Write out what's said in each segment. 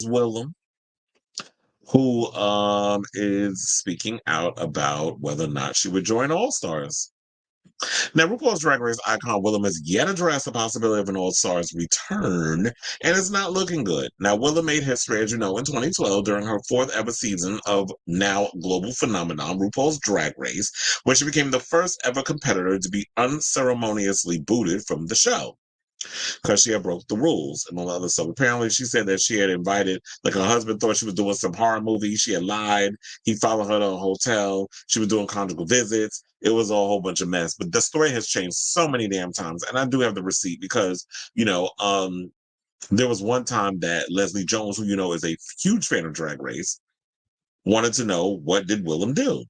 Willam, who is speaking out about whether or not she would join All Stars. Now, RuPaul's Drag Race icon Willam has yet addressed the possibility of an All Stars return, and it's not looking good. Now, Willam made history, as you know, in 2012 during her fourth ever season of now global phenomenon RuPaul's Drag Race, when she became the first ever competitor to be unceremoniously booted from the show because she had broke the rules and all the other stuff. Apparently, she said that she had invited, like her husband thought she was doing some horror movie. She had lied. He followed her to a hotel. She was doing conjugal visits. It was a whole bunch of mess. But the story has changed so many damn times. And I do have the receipt because, there was one time that Leslie Jones, who you know is a huge fan of Drag Race, wanted to know what did Willam do.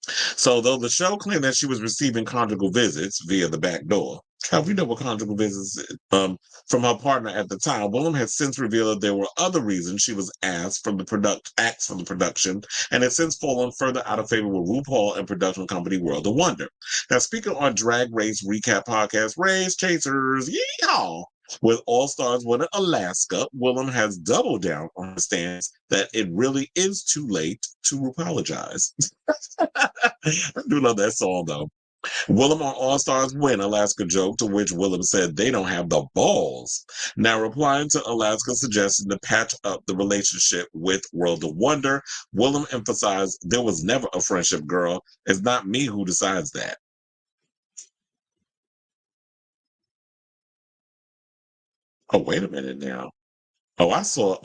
So, though the show claimed that she was receiving conjugal visits via the back door, how we know what conjugal visits from her partner at the time, Willam has since revealed that there were other reasons she was asked from the production, and has since fallen further out of favor with RuPaul and production company World of Wonder. Now, speaking on Drag Race Recap Podcast, Race Chasers, yeehaw! With All Stars winner Alaska, Willam has doubled down on her stance that it really is too late to apologize. I do love that song though. Willam on All Stars win, Alaska joked, to which Willam said they don't have the balls. Now, replying to Alaska's suggestion to patch up the relationship with World of Wonder, Willam emphasized there was never a friendship, girl. It's not me who decides that. Oh, wait a minute now. Oh, I saw.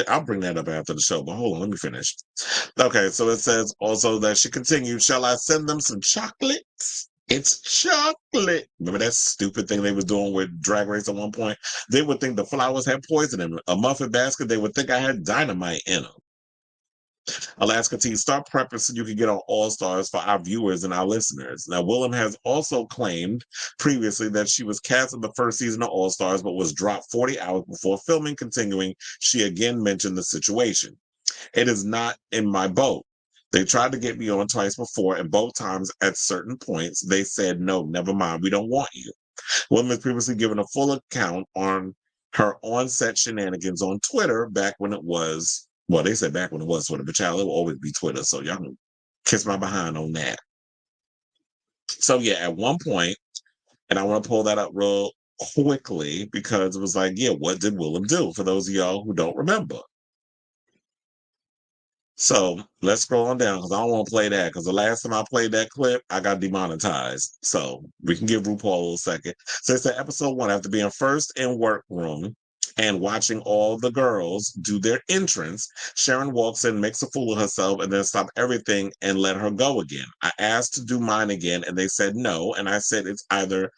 I'll bring that up after the show, but hold on, let me finish. Okay, so it says also that she continued, shall I send them some chocolates? It's chocolate. Remember that stupid thing they was doing with Drag Race at one point? They would think the flowers had poison in them. A muffin basket, they would think I had dynamite in them. Alaska T, start prepping so you can get on All Stars for our viewers and our listeners. Now, Willam has also claimed previously that she was cast in the first season of All Stars, but was dropped 40 hours before filming. Continuing, she again mentioned the situation. It is not in my boat. They tried to get me on twice before, and both times at certain points, they said, no, never mind, we don't want you. Willam has previously given a full account on her on-set shenanigans on Twitter back when it was, well, they said back when it was Twitter, but child, it will always be Twitter, so y'all can kiss my behind on that. So yeah, at one point, and I want to pull that up real quickly because it was like, yeah, what did Willam do? For those of y'all who don't remember. So let's scroll on down because I don't want to play that because the last time I played that clip, I got demonetized. So we can give RuPaul a little second. So it's episode 1 after being first in workroom and watching all the girls do their entrance. Sharon walks in, makes a fool of herself, and then stop everything and let her go again. I asked to do mine again, and they said no. And I said it's either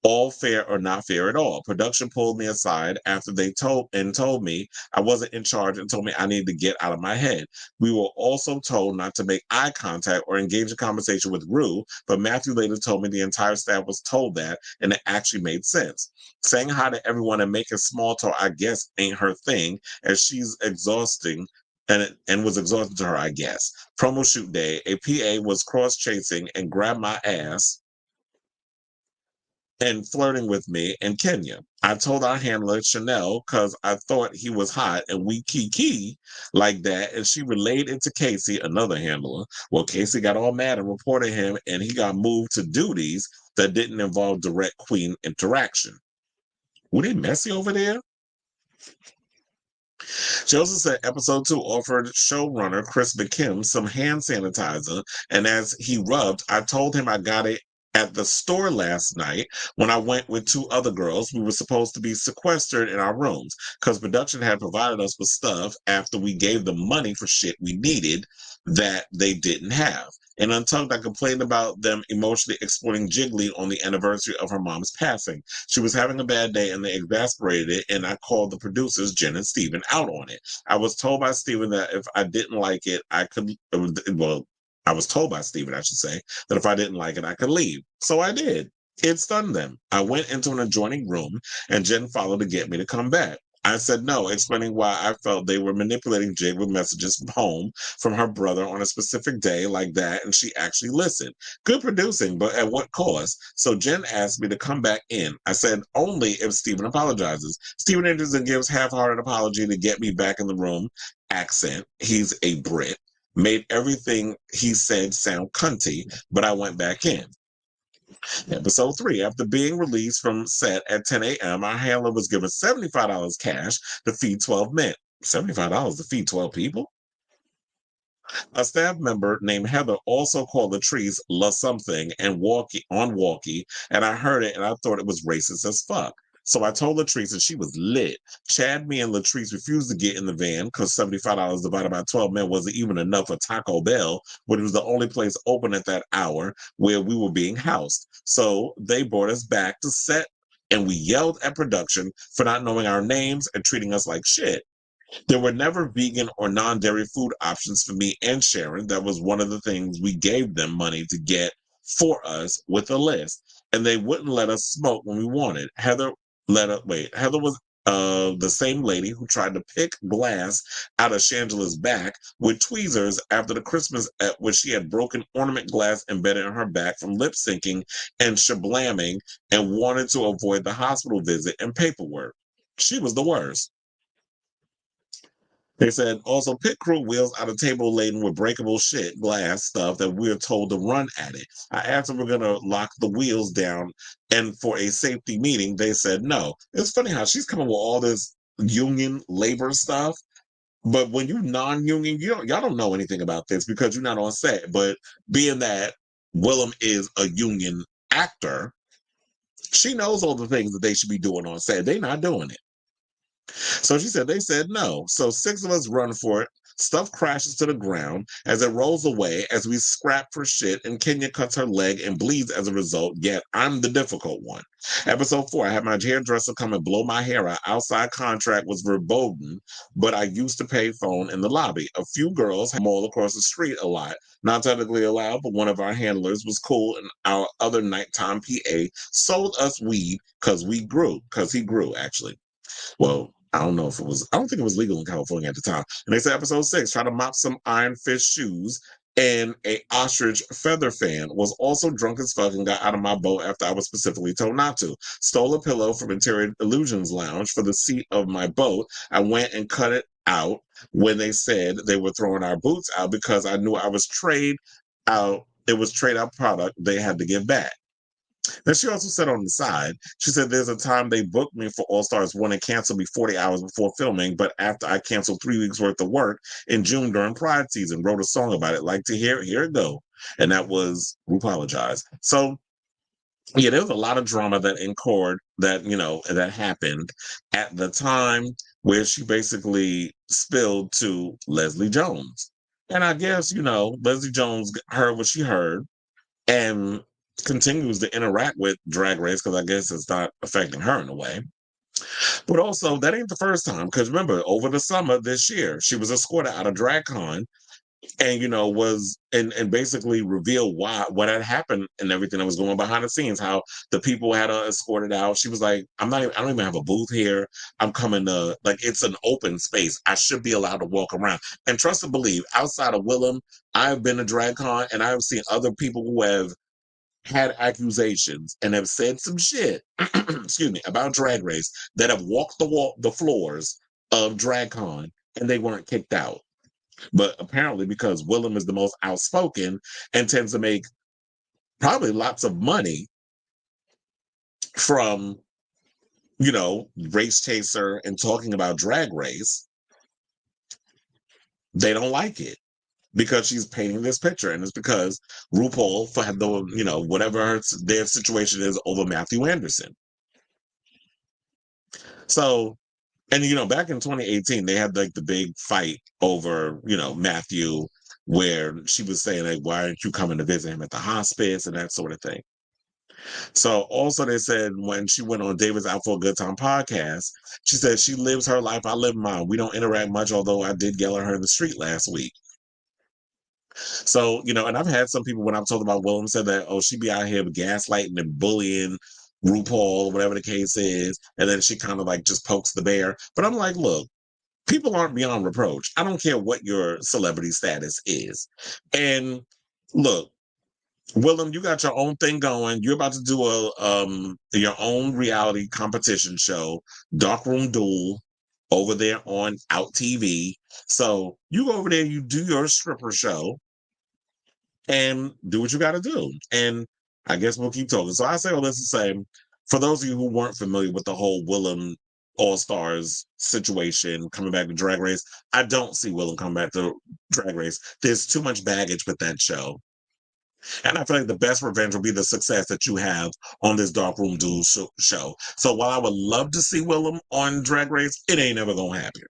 all fair or not fair at all. Production pulled me aside after they told me I wasn't in charge and told me I needed to get out of my head. We were also told not to make eye contact or engage in conversation with Rue, but Matthew later told me the entire staff was told that, and it actually made sense. Saying hi to everyone and making small talk, I guess, ain't her thing, as she's exhausting and was exhausting to her, I guess. Promo shoot day, a PA was cross chasing and grabbed my ass and flirting with me in Kenya. I told our handler, Chanel, because I thought he was hot and we kiki like that. And she relayed it to Casey, another handler. Well, Casey got all mad and reported him, and he got moved to duties that didn't involve direct queen interaction. Were they messy over there? She also said episode 2 offered showrunner Chris McKim some hand sanitizer, and as he rubbed, I told him I got it at the store last night when I went with 2 other girls. We were supposed to be sequestered in our rooms because production had provided us with stuff after we gave them money for shit we needed that they didn't have. And Untucked, I complained about them emotionally exploiting Jiggly on the anniversary of her mom's passing. She was having a bad day and they exasperated it, and I called the producers, Jen and Steven, out on it. I was told by Steven that if I didn't like it, I could, well, I was told by Steven, I should say, that if I didn't like it, I could leave. So I did. It stunned them. I went into an adjoining room and Jen followed to get me to come back. I said no, explaining why I felt they were manipulating Jig with messages from home from her brother on a specific day like that, and she actually listened. Good producing, but at what cost? So Jen asked me to come back in. I said only if Steven apologizes. Steven enters and gives half-hearted apology to get me back in the room. Accent. He's a Brit. Made everything he said sound cunty, but I went back in. Episode 3. After being released from set at 10 a.m., our handler was given $75 cash to feed 12 men. $75 to feed 12 people? A staff member named Heather also called Latrice La something and walkie, and I heard it and I thought it was racist as fuck. So I told Latrice that she was lit. Chad, me, and Latrice refused to get in the van because $75 divided by 12 men wasn't even enough for Taco Bell, when it was the only place open at that hour where we were being housed. So they brought us back to set, and we yelled at production for not knowing our names and treating us like shit. There were never vegan or non-dairy food options for me and Sharon. That was one of the things we gave them money to get for us with a list. And they wouldn't let us smoke when we wanted. Heather was the same lady who tried to pick glass out of Shangela's back with tweezers after the Christmas when she had broken ornament glass embedded in her back from lip syncing and shablamming and wanted to avoid the hospital visit and paperwork. She was the worst. They said also pit crew wheels out a table laden with breakable shit, glass stuff that we're told to run at it. I asked if we're going to lock the wheels down and for a safety meeting, they said no. It's funny how she's coming with all this union labor stuff, but when you're non-union, y'all don't know anything about this because you're not on set. But being that Willam is a union actor, she knows all the things that they should be doing on set. They're not doing it. So she said, they said no. So 6 of us run for it. Stuff crashes to the ground as it rolls away as we scrap for shit, and Kenya cuts her leg and bleeds as a result, yet I'm the difficult one. Episode 4, I had my hairdresser come and blow my hair out. Outside contract was verboten, but I used to pay phone in the lobby. A few girls had mall across the street a lot. Not technically allowed, but one of our handlers was cool, and our other nighttime PA sold us weed because he grew, actually. Well, I don't think it was legal in California at the time. And they said episode 6, try to mop some Iron Fist shoes, and a ostrich feather fan. Was also drunk as fuck and got out of my boat after I was specifically told not to. Stole a pillow from Interior Illusions Lounge for the seat of my boat. I went and cut it out when they said they were throwing our boots out because I knew I was trade out. It was trade out product they had to give back. Then she also said on the side, she said there's a time they booked me for All Stars 1 and canceled me 40 hours before filming, but after I canceled 3 weeks worth of work in June during Pride season, wrote a song about it. Like to hear it, here it go. And that was Apologize. So yeah, there was a lot of drama that in court that happened at the time where she basically spilled to Leslie Jones. And I guess, Leslie Jones heard what she heard and continues to interact with Drag Race because I guess it's not affecting her in a way. But also, that ain't the first time because remember, over the summer this year, she was escorted out of DragCon and was and basically revealed what had happened and everything that was going on behind the scenes, how the people had her escorted out. She was like, I don't even have a booth here. I'm coming to, like, it's an open space. I should be allowed to walk around. And trust and believe, outside of Willam, I've been to DragCon and I've seen other people who have had accusations and have said some shit, excuse me, about Drag Race that have walked the floors of DragCon and they weren't kicked out. But apparently, because Willam is the most outspoken and tends to make probably lots of money from, Race Chaser and talking about Drag Race, they don't like it because she's painting this picture. And it's because RuPaul, for the, whatever their situation is over Matthew Anderson. So, and back in 2018, they had like the big fight over, Matthew, where she was saying, like, why aren't you coming to visit him at the hospice and that sort of thing. So also they said when she went on David's Out for a Good Time podcast, she said she lives her life, I live mine. We don't interact much, although I did yell at her in the street last week. So, and I've had some people when I've told about Willam said that, oh, she be out here gaslighting and bullying RuPaul or whatever the case is, and then she kind of like just pokes the bear. But I'm like, look, people aren't beyond reproach. I don't care what your celebrity status is. And look, Willem, you got your own thing going. You're about to do a your own reality competition show, Darkroom Duel, over there on Out TV. So you go over there, you do your stripper show, and do what you got to do. And I guess we'll keep talking. So I say all this to say, for those of you who weren't familiar with the whole Willem All Stars situation coming back to Drag Race, I don't see Willem coming back to Drag Race. There's too much baggage with that show. And I feel like the best revenge will be the success that you have on this Darkroom Duel show. So while I would love to see Willem on Drag Race, it ain't never going to happen.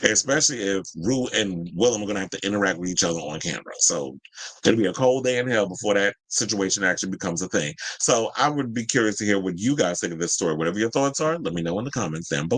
Especially if Rue and Willem are going to have to interact with each other on camera. So it'll be a cold day in hell before that situation actually becomes a thing. So I would be curious to hear what you guys think of this story. Whatever your thoughts are, let me know in the comments down below.